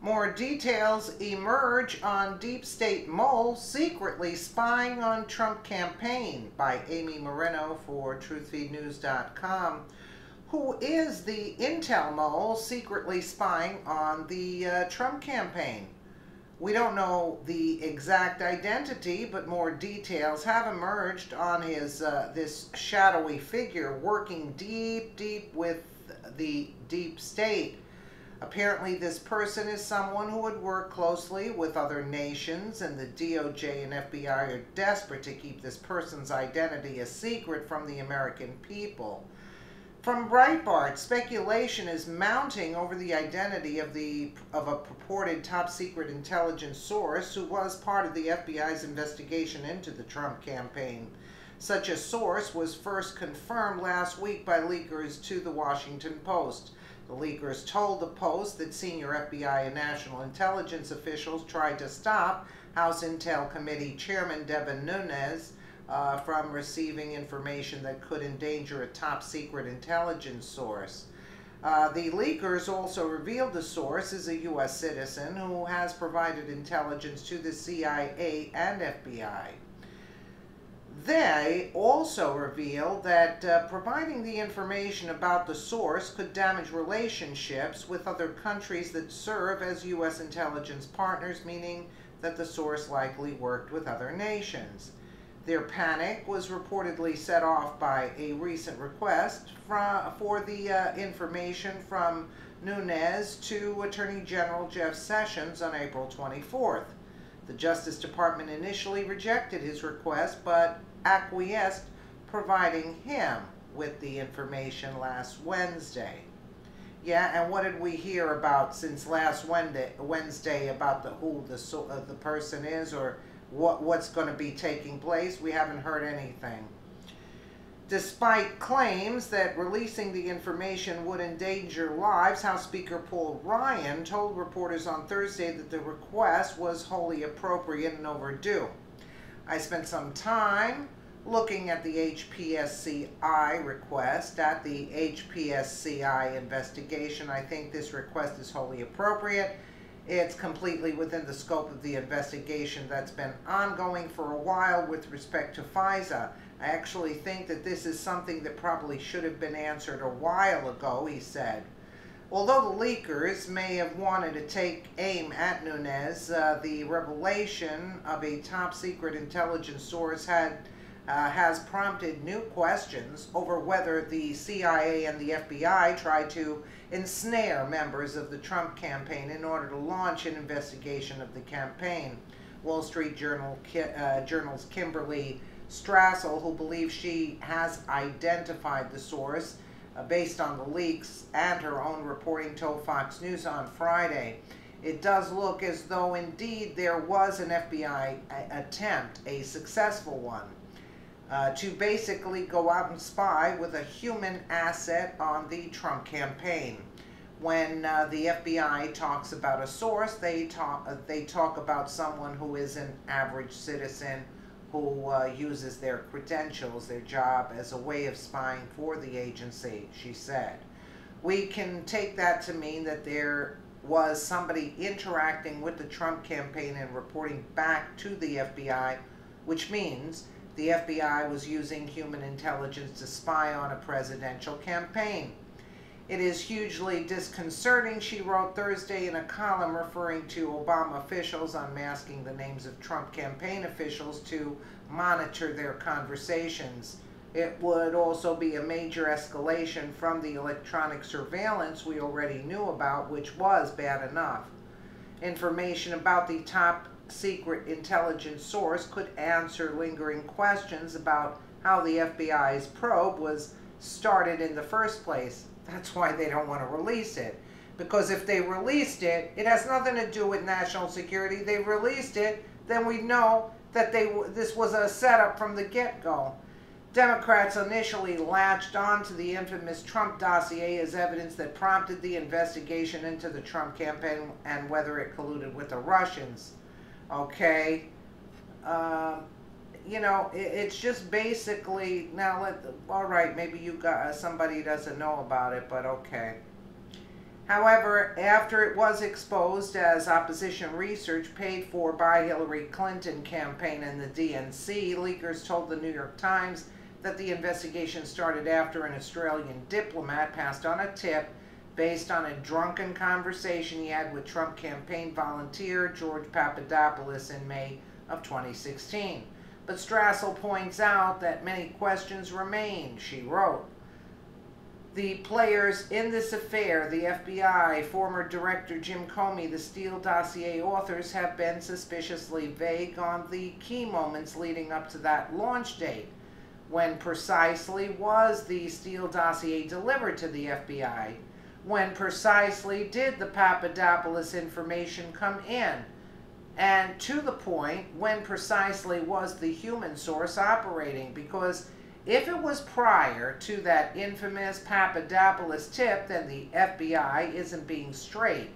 More details emerge on deep state mole secretly spying on Trump campaign by Amy Moreno for truthfeednews.com. Who is the intel mole secretly spying on the Trump campaign? We don't know the exact identity, but more details have emerged on his this shadowy figure working deep with the deep state. Apparently, this person is someone who would work closely with other nations, and the DOJ and FBI are desperate to keep this person's identity a secret from the American people. From Breitbart, speculation is mounting over the identity of a purported top-secret intelligence source who was part of the FBI's investigation into the Trump campaign. Such a source was first confirmed last week by leakers to the Washington Post. The leakers told the Post that senior FBI and national intelligence officials tried to stop House Intel Committee Chairman Devin Nunes from receiving information that could endanger a top-secret intelligence source. The leakers also revealed the source is a U.S. citizen who has provided intelligence to the CIA and FBI. They also revealed that providing the information about the source could damage relationships with other countries that serve as U.S. intelligence partners, meaning that the source likely worked with other nations. Their panic was reportedly set off by a recent request for the information from Nunes to Attorney General Jeff Sessions on April 24th. The Justice Department initially rejected his request, but acquiesced, providing him with the information last Wednesday. Yeah, and what did we hear about since last Wednesday about who the person is, or what's going to be taking place? We haven't heard anything. Despite claims that releasing the information would endanger lives, House Speaker Paul Ryan told reporters on Thursday that the request was wholly appropriate and overdue. I spent some time looking at the HPSCI request, at the HPSCI investigation. I think this request is wholly appropriate. It's completely within the scope of the investigation that's been ongoing for a while with respect to FISA. I actually think that this is something that probably should have been answered a while ago, he said. Although the leakers may have wanted to take aim at Nunes, the revelation of a top-secret intelligence source has prompted new questions over whether the CIA and the FBI tried to ensnare members of the Trump campaign in order to launch an investigation of the campaign. Wall Street Journal's Kimberly Strassel, who believes she has identified the source based on the leaks and her own reporting, told Fox News on Friday. It does look as though indeed there was an FBI attempt, a successful one, to basically go out and spy with a human asset on the Trump campaign. When the FBI talks about a source, they talk about someone who is an average citizen who uses their credentials, their job, as a way of spying for the agency, she said. We can take that to mean that there was somebody interacting with the Trump campaign and reporting back to the FBI, which means the FBI was using human intelligence to spy on a presidential campaign. It is hugely disconcerting, she wrote Thursday in a column referring to Obama officials unmasking the names of Trump campaign officials to monitor their conversations. It would also be a major escalation from the electronic surveillance we already knew about, which was bad enough. Information about the top secret intelligence source could answer lingering questions about how the FBI's probe was started in the first place. That's why they don't want to release it. Because if they released it, it has nothing to do with national security. They released it, then we know that this was a setup from the get-go. Democrats initially latched on to the infamous Trump dossier as evidence that prompted the investigation into the Trump campaign and whether it colluded with the Russians. Okay? You know, it's just basically, now all right, maybe you got somebody doesn't know about it, but okay. However, after it was exposed as opposition research paid for by Hillary Clinton campaign and the DNC, leakers told the New York Times that the investigation started after an Australian diplomat passed on a tip based on a drunken conversation he had with Trump campaign volunteer George Papadopoulos in May of 2016. But Strassel points out that many questions remain, she wrote. The players in this affair, the FBI, former Director Jim Comey, the Steele dossier authors, have been suspiciously vague on the key moments leading up to that launch date. When precisely was the Steele dossier delivered to the FBI? When precisely did the Papadopoulos information come in? And to the point, when precisely was the human source operating? Because if it was prior to that infamous Papadopoulos tip, then the FBI isn't being straight.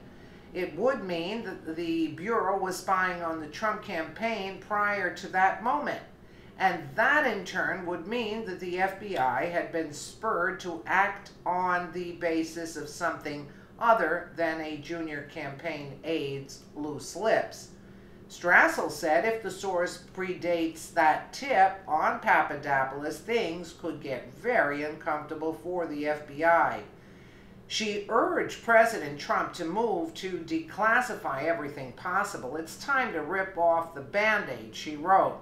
It would mean that the Bureau was spying on the Trump campaign prior to that moment. And that in turn would mean that the FBI had been spurred to act on the basis of something other than a junior campaign aide's loose lips. Strassel said if the source predates that tip on Papadopoulos, things could get very uncomfortable for the FBI. She urged President Trump to move to declassify everything possible. It's time to rip off the Band-Aid, she wrote.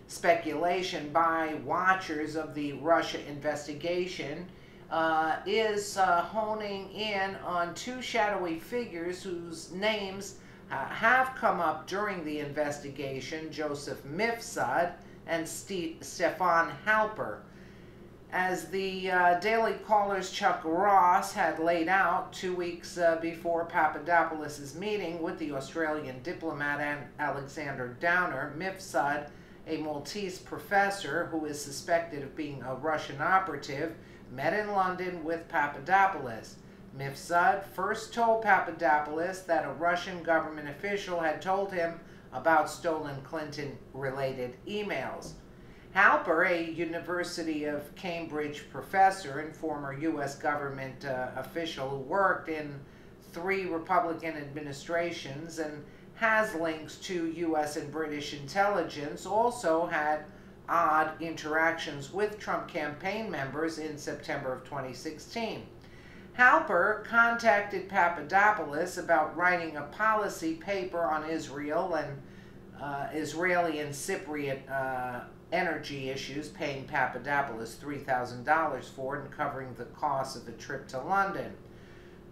Speculation by watchers of the Russia investigation is honing in on two shadowy figures whose names have come up during the investigation, Joseph Mifsud and Stefan Halper. As the Daily Caller's Chuck Ross had laid out 2 weeks before Papadopoulos' meeting with the Australian diplomat Alexander Downer, Mifsud, a Maltese professor who is suspected of being a Russian operative, met in London with Papadopoulos. Mifsud first told Papadopoulos that a Russian government official had told him about stolen Clinton-related emails. Halper, a University of Cambridge professor and former U.S. government official who worked in 3 Republican administrations and has links to U.S. and British intelligence, also had odd interactions with Trump campaign members in September of 2016. Halper contacted Papadopoulos about writing a policy paper on Israel and Israeli and Cypriot energy issues, paying Papadopoulos $3,000 for it and covering the cost of a trip to London.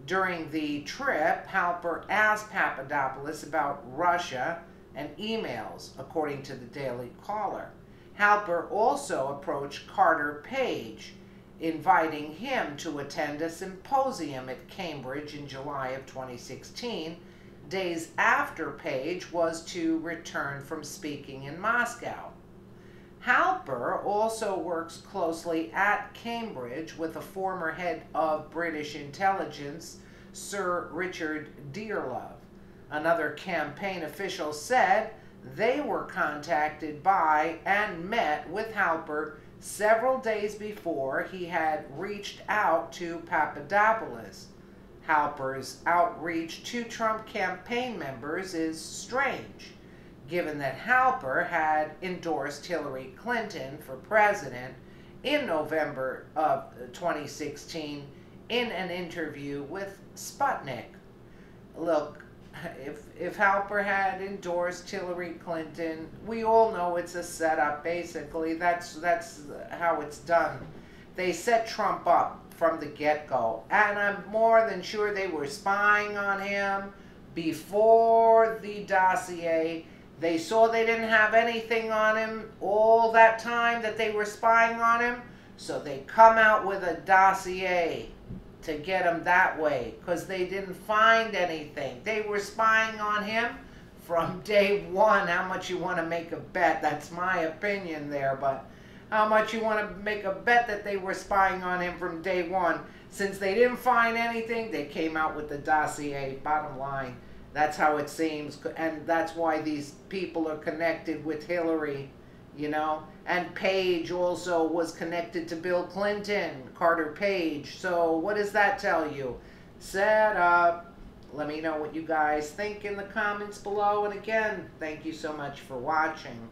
During the trip, Halper asked Papadopoulos about Russia and emails, according to the Daily Caller. Halper also approached Carter Page, inviting him to attend a symposium at Cambridge in July of 2016, days after Page was to return from speaking in Moscow. Halper also works closely at Cambridge with a former head of British intelligence, Sir Richard Dearlove. Another campaign official said they were contacted by and met with Halper several days before he had reached out to Papadopoulos. Halper's outreach to Trump campaign members is strange, given that Halper had endorsed Hillary Clinton for president in November of 2016 in an interview with Sputnik. Look, if Halper had endorsed Hillary Clinton, we all know it's a setup, basically. That's how it's done. They set Trump up from the get-go, and I'm more than sure they were spying on him before the dossier. They saw they didn't have anything on him all that time that they were spying on him, so they come out with a dossier to get him that way, because they didn't find anything. They were spying on him from day one. How much you want to make a bet? That's my opinion there, but how much you want to make a bet that they were spying on him from day one? Since they didn't find anything, they came out with the dossier, bottom line. That's how it seems, and that's why these people are connected with Hillary, you know. And Page also was connected to Bill Clinton, Carter Page. So what does that tell you? set up. Let me know what you guys think in the comments below. And again, thank you so much for watching.